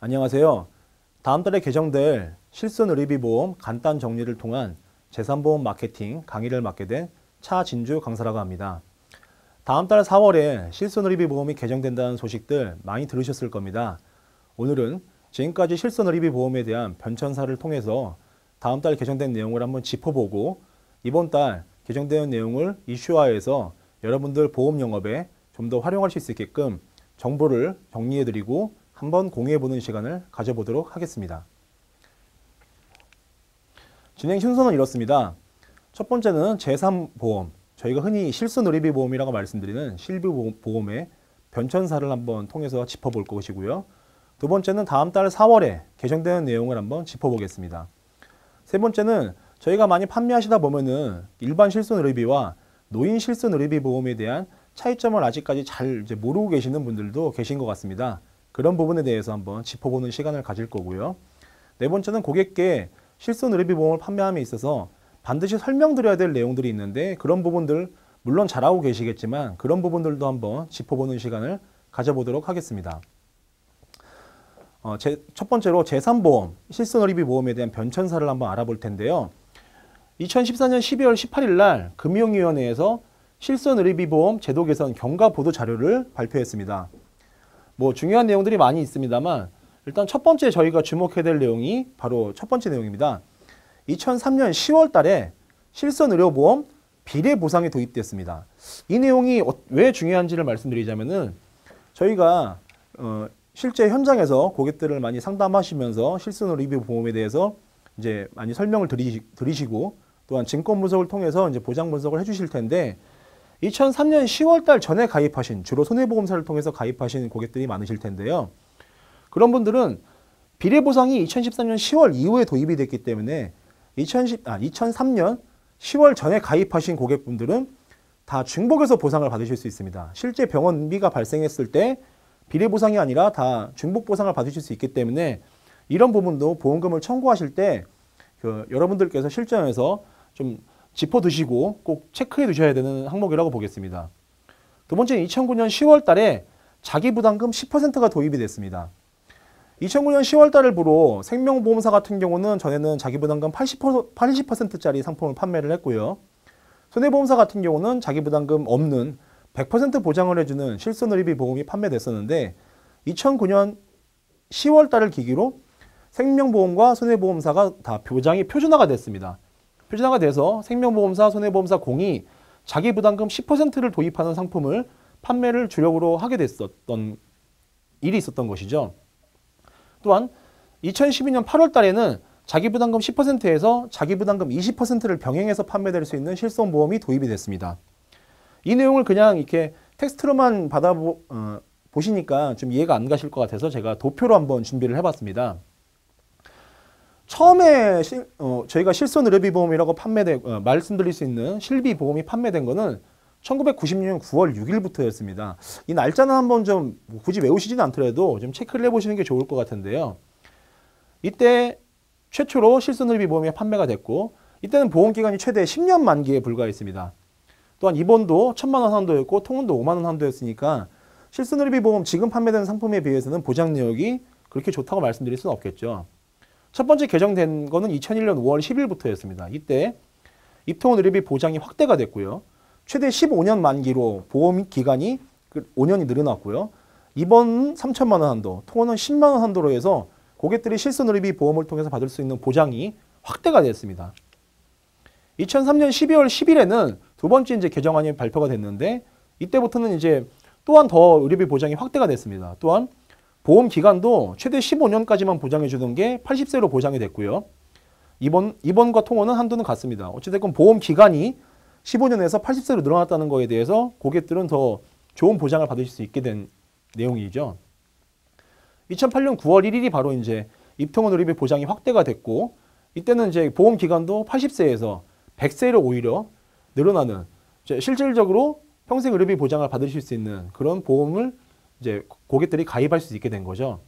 안녕하세요. 다음 달에 개정될 실손의료비보험 간단 정리를 통한 재산보험 마케팅 강의를 맡게 된 차진주 강사라고 합니다. 다음 달 4월에 실손의료비보험이 개정된다는 소식들 많이 들으셨을 겁니다. 오늘은 지금까지 실손의료비보험에 대한 변천사를 통해서 다음 달 개정된 내용을 한번 짚어보고 이번 달 개정되는 내용을 이슈화해서 여러분들 보험 영업에 좀 더 활용할 수 있게끔 정보를 정리해드리고 한번 공유해보는 시간을 가져보도록 하겠습니다. 진행 순서는 이렇습니다. 첫 번째는 제3보험, 저희가 흔히 실손의료비보험이라고 말씀드리는 실비보험의 변천사를 한번 통해서 짚어볼 것이고요. 두 번째는 다음 달 4월에 개정되는 내용을 한번 짚어보겠습니다. 세 번째는 저희가 많이 판매하시다 보면은 일반 실손의료비와 노인 실손의료비 보험에 대한 차이점을 아직까지 잘 모르고 계시는 분들도 계신 것 같습니다. 그런 부분에 대해서 한번 짚어보는 시간을 가질 거고요. 네 번째는 고객께 실손의료비 보험을 판매함에 있어서 반드시 설명드려야 될 내용들이 있는데 그런 부분들 물론 잘 알고 계시겠지만 그런 부분들도 한번 짚어보는 시간을 가져보도록 하겠습니다. 첫 번째로 제3보험, 실손의료비 보험에 대한 변천사를 한번 알아볼 텐데요. 2014년 12월 18일 날 금융위원회에서 실손의료비보험 제도 개선 경과 보도 자료를 발표했습니다. 중요한 내용들이 많이 있습니다만 일단 첫 번째 저희가 주목해야 될 내용이 바로 첫 번째 내용입니다. 2003년 10월 달에 실손의료보험 비례보상이 도입됐습니다. 이 내용이 왜 중요한지를 말씀드리자면은 저희가 실제 현장에서 고객들을 많이 상담하시면서 실손의료비보험에 대해서 이제 많이 설명을 드리시고 또한 증권 분석을 통해서 이제 보장 분석을 해주실 텐데 2003년 10월 달 전에 가입하신 주로 손해보험사를 통해서 가입하신 고객들이 많으실 텐데요. 그런 분들은 비례보상이 2013년 10월 이후에 도입이 됐기 때문에 2003년 10월 전에 가입하신 고객분들은 다 중복해서 보상을 받으실 수 있습니다. 실제 병원비가 발생했을 때 비례보상이 아니라 다 중복보상을 받으실 수 있기 때문에 이런 부분도 보험금을 청구하실 때 여러분들께서 실전에서 좀 짚어두시고 꼭 체크해 두셔야 되는 항목이라고 보겠습니다. 두 번째는 2009년 10월 달에 자기부담금 10%가 도입이 됐습니다. 2009년 10월 달을 보러 생명보험사 같은 경우는 전에는 자기부담금 80%짜리 상품을 판매를 했고요. 손해보험사 같은 경우는 자기부담금 없는 100% 보장을 해주는 실손의료비 보험이 판매됐었는데 2009년 10월 달을 계기로 생명보험과 손해보험사가 다 보장이 표준화가 됐습니다. 표준화가 돼서 생명보험사, 손해보험사 공이 자기부담금 10%를 도입하는 상품을 판매를 주력으로 하게 됐었던 일이 있었던 것이죠. 또한 2012년 8월 달에는 자기부담금 10%에서 자기부담금 20%를 병행해서 판매될 수 있는 실손보험이 도입이 됐습니다. 이 내용을 그냥 이렇게 텍스트로만 보시니까 좀 이해가 안 가실 것 같아서 제가 도표로 한번 준비를 해봤습니다. 처음에 저희가 실손의료비보험이라고 말씀드릴 수 있는 실비보험이 판매된 거는 1996년 9월 6일부터였습니다. 이 날짜는 한번 좀 굳이 외우시지는 않더라도 좀 체크를 해보시는 게 좋을 것 같은데요. 이때 최초로 실손의료비보험이 판매가 됐고 이때는 보험기간이 최대 10년 만기에 불과했습니다. 또한 입원도 1,000만 원 한도였고 통원도 5만 원 한도였으니까 실손의료비보험 지금 판매되는 상품에 비해서는 보장 내역이 그렇게 좋다고 말씀드릴 수는 없겠죠. 첫 번째 개정된 거는 2001년 5월 10일부터였습니다. 이때 입통원 의료비 보장이 확대가 됐고요. 최대 15년 만기로 보험 기간이 5년이 늘어났고요. 입원은 3,000만 원 한도, 통원은 10만 원 한도로 해서 고객들이 실손의료비 보험을 통해서 받을 수 있는 보장이 확대가 됐습니다. 2003년 12월 10일에는 두 번째 이제 개정안이 발표가 됐는데 이때부터는 이제 또한 더 의료비 보장이 확대가 됐습니다. 또한 보험 기간도 최대 15년까지만 보장해 주는 게 80세로 보장이 됐고요. 입원과 통원은 한도는 같습니다. 어찌됐건 보험 기간이 15년에서 80세로 늘어났다는 거에 대해서 고객들은 더 좋은 보장을 받으실 수 있게 된 내용이죠. 2008년 9월 1일이 바로 이제 입통원 의료비 보장이 확대가 됐고 이때는 이제 보험 기간도 80세에서 100세로 오히려 늘어나는 실질적으로 평생 의료비 보장을 받으실 수 있는 그런 보험을 이제 고객들이 가입할 수 있게 된 거죠.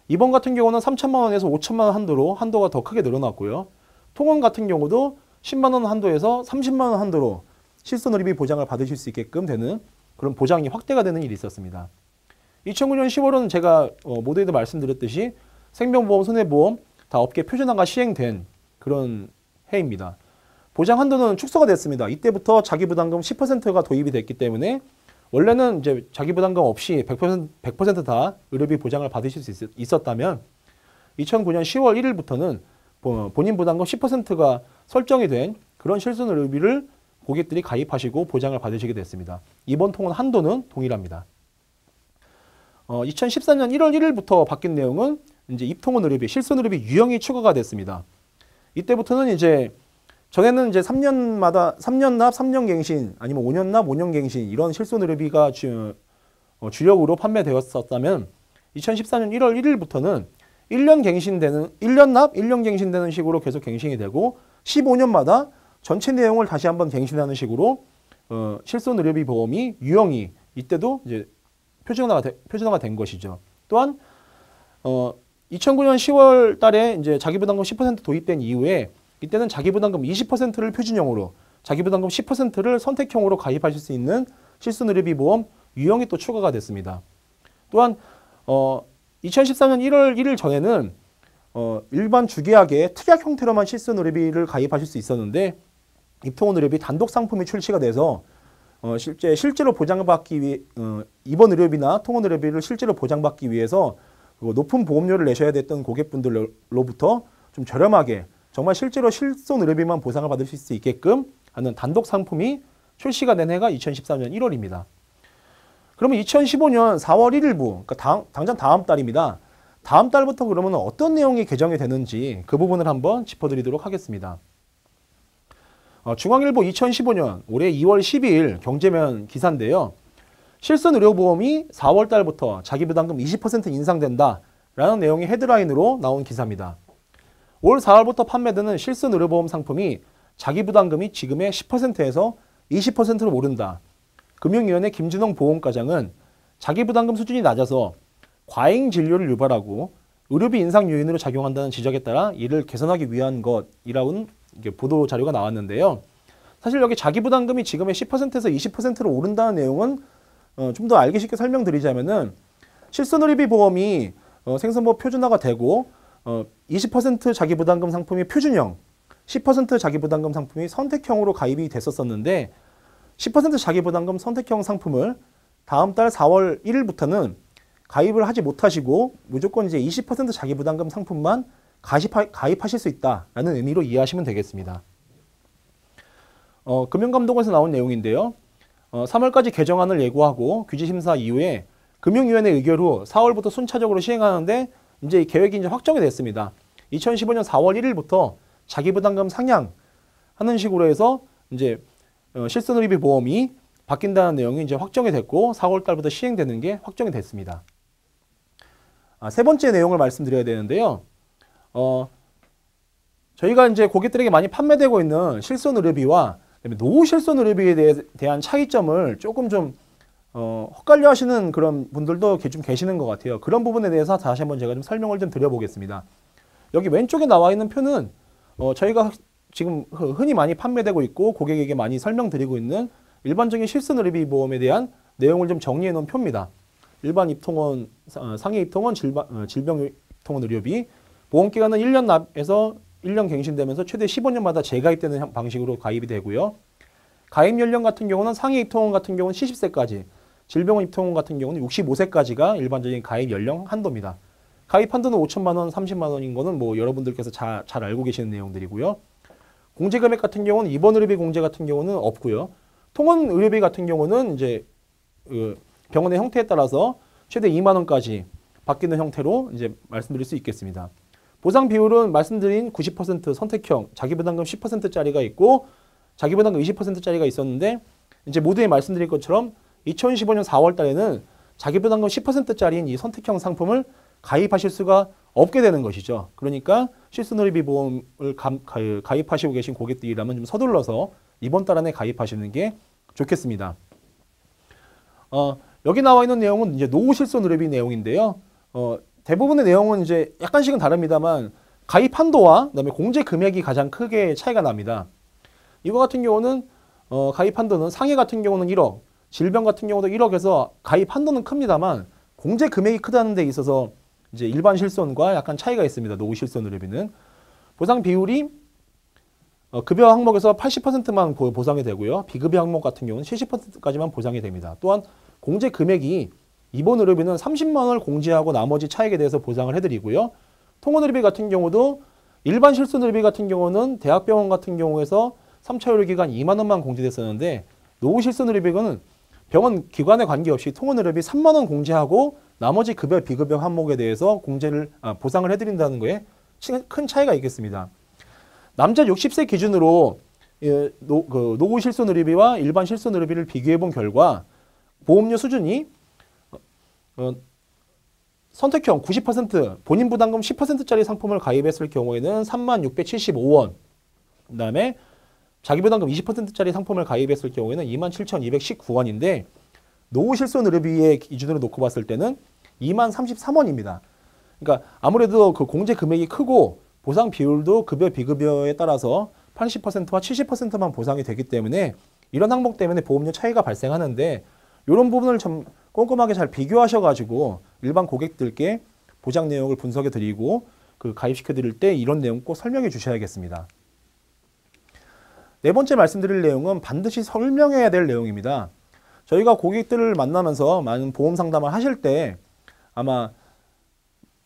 입원 같은 경우는 3,000만 원에서 5,000만 원 한도로 한도가 더 크게 늘어났고요. 통원 같은 경우도 10만 원 한도에서 30만 원 한도로 실손의료비 보장을 받으실 수 있게끔 되는 그런 보장이 확대가 되는 일이 있었습니다. 2009년 10월은 제가 모두에도 말씀드렸듯이 생명보험, 손해보험 다 업계 표준화가 시행된 그런 해입니다. 보장 한도는 축소가 됐습니다. 이때부터 자기부담금 10%가 도입이 됐기 때문에 원래는 이제 자기부담금 없이 100% 다 의료비 보장을 받으실 수 있었다면 2009년 10월 1일부터는 본인 부담금 10%가 설정이 된 그런 실손 의료비를 고객들이 가입하시고 보장을 받으시게 됐습니다. 이번 통원 한도는 동일합니다. 2014년 1월 1일부터 바뀐 내용은 이제 입통원 의료비, 실손 의료비 유형이 추가가 됐습니다. 이때부터는 이제 전에는 이제 3년마다 3년 납, 3년 갱신 아니면 5년 납, 5년 갱신 이런 실손 의료비가 주력으로 판매되었었다면 2014년 1월 1일부터는 1년 갱신되는 1년 납, 1년 갱신되는 식으로 계속 갱신이 되고 15년마다 전체 내용을 다시 한번 갱신하는 식으로 실손 의료비 보험이 유형이 이때도 이제 표준화가 된 것이죠. 또한 2009년 10월 달에 이제 자기부담금 10% 도입된 이후에 이때는 자기부담금 20%를 표준형으로, 자기부담금 10%를 선택형으로 가입하실 수 있는 실손 의료비 보험 유형이 또 추가가 됐습니다. 또한 2014년 1월 1일 전에는 일반 주계약의 특약 형태로만 실손 의료비를 가입하실 수 있었는데 입통원 의료비 단독 상품이 출시가 돼서 실제로 보장받기 위해 입원 의료비나 통원 의료비를 실제로 보장받기 위해서 높은 보험료를 내셔야 됐던 고객분들로부터 좀 저렴하게 정말 실제로 실손 의료비만 보상을 받으실 수 있게끔 하는 단독 상품이 출시가 된 해가 2014년 1월입니다. 그러면 2015년 4월 1일부, 그러니까 당장 다음 달입니다. 다음 달부터 그러면 어떤 내용이 개정이 되는지 그 부분을 한번 짚어드리도록 하겠습니다. 중앙일보 2015년 올해 2월 12일 경제면 기사인데요. 실손 의료보험이 4월 달부터 자기부담금 20% 인상된다 라는 내용이 헤드라인으로 나온 기사입니다. 올 4월부터 판매되는 실손 의료보험 상품이 자기부담금이 지금의 10%에서 20%로 오른다. 금융위원회 김준홍 보험과장은 자기부담금 수준이 낮아서 과잉 진료를 유발하고 의료비 인상 요인으로 작용한다는 지적에 따라 이를 개선하기 위한 것이라는 보도 자료가 나왔는데요. 사실 여기 자기부담금이 지금의 10%에서 20%로 오른다는 내용은 좀 더 알기 쉽게 설명드리자면은 실손 의료비 보험이 생선보험 표준화가 되고 20% 자기부담금 상품이 표준형, 10% 자기부담금 상품이 선택형으로 가입이 됐었는데 10% 자기부담금 선택형 상품을 다음 달 4월 1일부터는 가입을 하지 못하시고 무조건 이제 20% 자기부담금 상품만 가입하실 수 있다라는 의미로 이해하시면 되겠습니다. 금융감독원에서 나온 내용인데요. 3월까지 개정안을 예고하고 규제심사 이후에 금융위원회 의결 후 4월부터 순차적으로 시행하는데 이제 이 계획이 이제 확정이 됐습니다. 2015년 4월 1일부터 자기부담금 상향하는 식으로 해서 이제 실손 의료비 보험이 바뀐다는 내용이 이제 확정이 됐고 4월 달부터 시행되는 게 확정이 됐습니다. 세 번째 내용을 말씀드려야 되는데요. 저희가 이제 고객들에게 많이 판매되고 있는 실손 의료비와 노후 실손 의료비에 대한 차이점을 조금 좀 헛갈려 하시는 그런 분들도 좀 계시는 것 같아요. 그런 부분에 대해서 다시 한번 제가 좀 설명을 좀 드려보겠습니다. 여기 왼쪽에 나와 있는 표는 저희가 지금 흔히 많이 판매되고 있고 고객에게 많이 설명드리고 있는 일반적인 실손 의료비 보험에 대한 내용을 좀 정리해 놓은 표입니다. 일반 입통원, 상해 입통원, 질병 입통원 의료비, 보험기간은 1년 납에서 1년 갱신되면서 최대 15년마다 재가입되는 방식으로 가입이 되고요. 가입 연령 같은 경우는 상해 입통원 같은 경우는 70세까지, 질병원 입통원 같은 경우는 65세까지가 일반적인 가입 연령 한도입니다. 가입 한도는 5천만 원, 30만 원인 거는 뭐 여러분들께서 잘 알고 계시는 내용들이고요. 공제 금액 같은 경우는 입원 의료비 공제 같은 경우는 없고요. 통원 의료비 같은 경우는 이제 병원의 형태에 따라서 최대 2만 원까지 바뀌는 형태로 이제 말씀드릴 수 있겠습니다. 보상 비율은 말씀드린 90% 선택형, 자기부담금 10%짜리가 있고 자기부담금 20%짜리가 있었는데 이제 모두에 말씀드릴 것처럼 2015년 4월 달에는 자기부담금 10%짜리인 이 선택형 상품을 가입하실 수가 없게 되는 것이죠. 그러니까 실손 의료비 보험을 가입하시고 계신 고객들이라면 좀 서둘러서 이번 달 안에 가입하시는 게 좋겠습니다. 여기 나와 있는 내용은 이제 노후 실손 의료비 내용인데요. 대부분의 내용은 이제 약간씩은 다릅니다만 가입 한도와 그다음에 공제 금액이 가장 크게 차이가 납니다. 이거 같은 경우는 가입 한도는 상해 같은 경우는 1억, 질병 같은 경우도 1억에서 가입 한도는 큽니다만 공제 금액이 크다는 데 있어서 이제 일반 실손과 약간 차이가 있습니다. 노후 실손 의료비는 보상 비율이 급여 항목에서 80%만 보상이 되고요. 비급여 항목 같은 경우는 70%까지만 보상이 됩니다. 또한 공제 금액이 입원 의료비는 30만 원을 공제하고 나머지 차액에 대해서 보상을 해드리고요. 통원 의료비 같은 경우도 일반 실손 의료비 같은 경우는 대학병원 같은 경우에서 3차 의료기간 2만 원만 공제됐었는데 노후 실손 의료비는 병원 기관에 관계없이 통원 의료비 3만 원 공제하고 나머지 급여 비급여 항목에 대해서 보상을 해드린다는 거에 큰 차이가 있겠습니다. 남자 60세 기준으로 노후 실손 의료비와 일반 실손 의료비를 비교해 본 결과 보험료 수준이 선택형 90% 본인 부담금 10%짜리 상품을 가입했을 경우에는 3675원, 그 다음에 자기 부담금 20%짜리 상품을 가입했을 경우에는 27,219원인데 노후 실손 의료비의 기준으로 놓고 봤을 때는 2033원입니다. 그러니까 아무래도 그 공제 금액이 크고 보상 비율도 급여 비급여에 따라서 80%와 70%만 보상이 되기 때문에 이런 항목 때문에 보험료 차이가 발생하는데 이런 부분을 좀 꼼꼼하게 잘 비교하셔가지고 일반 고객들께 보장 내용을 분석해 드리고 그 가입시켜 드릴 때 이런 내용 꼭 설명해 주셔야겠습니다. 네 번째 말씀드릴 내용은 반드시 설명해야 될 내용입니다. 저희가 고객들을 만나면서 많은 보험 상담을 하실 때 아마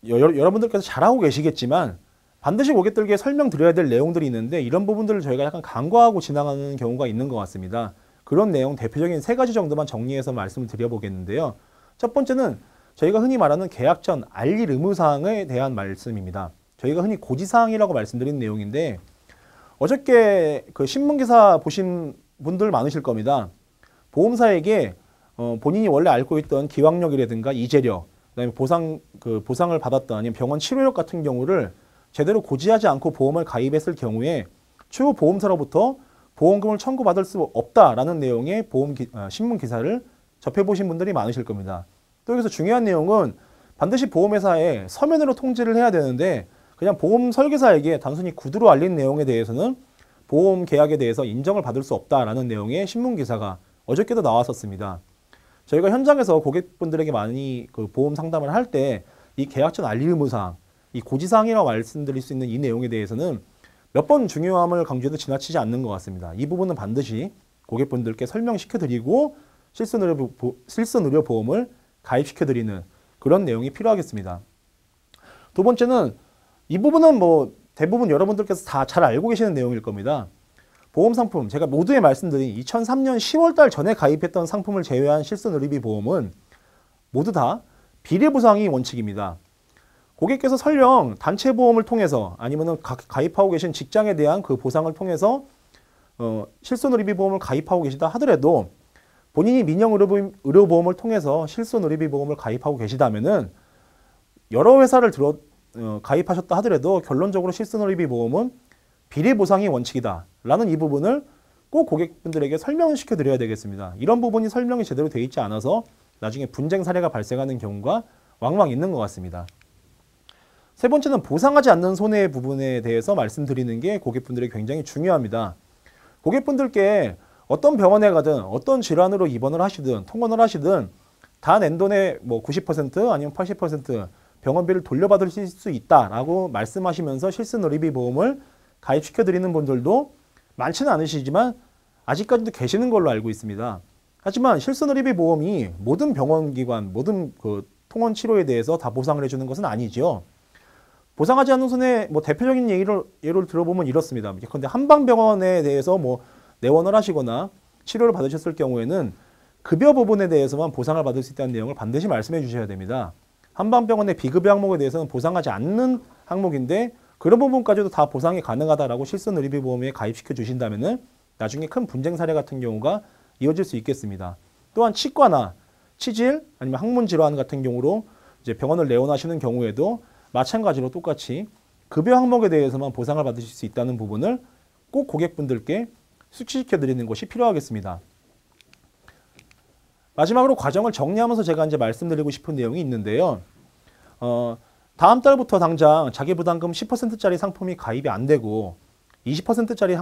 여러분들께서 잘하고 계시겠지만 반드시 고객들께 설명드려야 될 내용들이 있는데 이런 부분들을 저희가 약간 간과하고 지나가는 경우가 있는 것 같습니다. 그런 내용 대표적인 3가지 정도만 정리해서 말씀을 드려보겠는데요. 첫 번째는 저희가 흔히 말하는 계약 전 알릴 의무사항에 대한 말씀입니다. 저희가 흔히 고지사항이라고 말씀드린 내용인데 어저께 그 신문기사 보신 분들 많으실 겁니다. 보험사에게 본인이 원래 앓고 있던 기왕력이라든가 이재력, 그다음에 보상을 받았던 아니면 병원 치료력 같은 경우를 제대로 고지하지 않고 보험을 가입했을 경우에 추후 보험사로부터 보험금을 청구받을 수 없다라는 내용의 신문 기사를 접해보신 분들이 많으실 겁니다. 또 여기서 중요한 내용은 반드시 보험회사에 서면으로 통지를 해야 되는데 그냥 보험 설계사에게 단순히 구두로 알린 내용에 대해서는 보험 계약에 대해서 인정을 받을 수 없다라는 내용의 신문 기사가 어저께도 나왔었습니다. 저희가 현장에서 고객분들에게 많이 그 보험 상담을 할 때 이 계약 전 알릴 의무사항, 이 고지사항이라고 말씀드릴 수 있는 이 내용에 대해서는 몇 번 중요함을 강조해도 지나치지 않는 것 같습니다. 이 부분은 반드시 고객분들께 설명시켜드리고 실손의료보험을 가입시켜드리는 그런 내용이 필요하겠습니다. 두 번째는 이 부분은 대부분 여러분들께서 다 잘 알고 계시는 내용일 겁니다. 보험 상품, 제가 모두에 말씀드린 2003년 10월달 전에 가입했던 상품을 제외한 실손의료비 보험은 모두 다 비례보상이 원칙입니다. 고객께서 설령 단체보험을 통해서 아니면 가입하고 계신 직장에 대한 그 보상을 통해서 실손의료비 보험을 가입하고 계시다 하더라도 본인이 민영의료보험을 통해서 실손의료비 보험을 가입하고 계시다면은 여러 회사를 가입하셨다 하더라도 결론적으로 실손의료비 보험은 비례보상이 원칙이다 라는 이 부분을 꼭 고객분들에게 설명을 시켜드려야 되겠습니다. 이런 부분이 설명이 제대로 되어 있지 않아서 나중에 분쟁 사례가 발생하는 경우가 왕왕 있는 것 같습니다. 세 번째는 보상하지 않는 손해 부분에 대해서 말씀드리는 게 고객분들에게 굉장히 중요합니다. 고객분들께 어떤 병원에 가든 어떤 질환으로 입원을 하시든 통원을 하시든 단 엔돈의 90% 아니면 80% 병원비를 돌려받을 수 있다라고 말씀하시면서 실손의료비 보험을 가입시켜드리는 분들도 많지는 않으시지만 아직까지도 계시는 걸로 알고 있습니다. 하지만 실손의료비 보험이 모든 병원기관, 모든 그 통원 치료에 대해서 다 보상을 해주는 것은 아니죠. 보상하지 않는 손해 대표적인 예를 들어보면 이렇습니다. 그런데 한방병원에 대해서 내원을 하시거나 치료를 받으셨을 경우에는 급여 부분에 대해서만 보상을 받을 수 있다는 내용을 반드시 말씀해 주셔야 됩니다. 한방병원의 비급여 항목에 대해서는 보상하지 않는 항목인데 그런 부분까지도 다 보상이 가능하다라고 실손의료비 보험에 가입시켜 주신다면은 나중에 큰 분쟁 사례 같은 경우가 이어질 수 있겠습니다. 또한 치과나 치질 아니면 항문 질환 같은 경우로 이제 병원을 내원하시는 경우에도 마찬가지로 똑같이 급여 항목에 대해서만 보상을 받으실 수 있다는 부분을 꼭 고객분들께 숙지시켜 드리는 것이 필요하겠습니다. 마지막으로 과정을 정리하면서 제가 이제 말씀드리고 싶은 내용이 있는데요. 다음 달부터 당장 자기 부담금 10%짜리 상품이 가입이 안 되고 20%짜리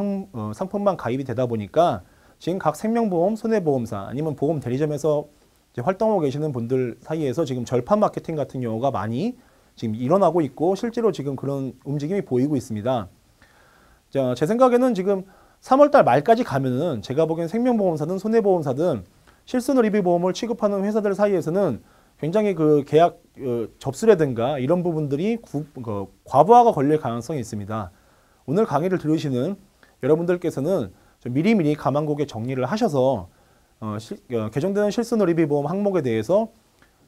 상품만 가입이 되다 보니까 지금 각 생명보험, 손해보험사 아니면 보험 대리점에서 이제 활동하고 계시는 분들 사이에서 지금 절판 마케팅 같은 경우가 많이 지금 일어나고 있고 실제로 지금 그런 움직임이 보이고 있습니다. 자, 제 생각에는 지금 3월달 말까지 가면은 제가 보기엔 생명보험사든 손해보험사든 실손의료비보험을 취급하는 회사들 사이에서는 굉장히 그 계약 접수라든가 이런 부분들이 과부하가 걸릴 가능성이 있습니다. 오늘 강의를 들으시는 여러분들께서는 좀 미리미리 가망국에 정리를 하셔서 개정되는 실손의료비보험 항목에 대해서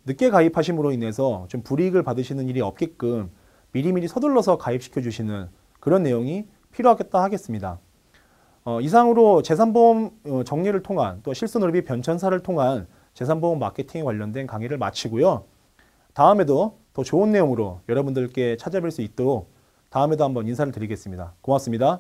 늦게 가입하심으로 인해서 좀 불이익을 받으시는 일이 없게끔 미리미리 서둘러서 가입시켜 주시는 그런 내용이 필요하겠다 하겠습니다. 이상으로 재산보험 정리를 통한 또 실손의료비 변천사를 통한 재산보험 마케팅에 관련된 강의를 마치고요. 다음에도 더 좋은 내용으로 여러분들께 찾아뵐 수 있도록 다음에도 한번 인사를 드리겠습니다. 고맙습니다.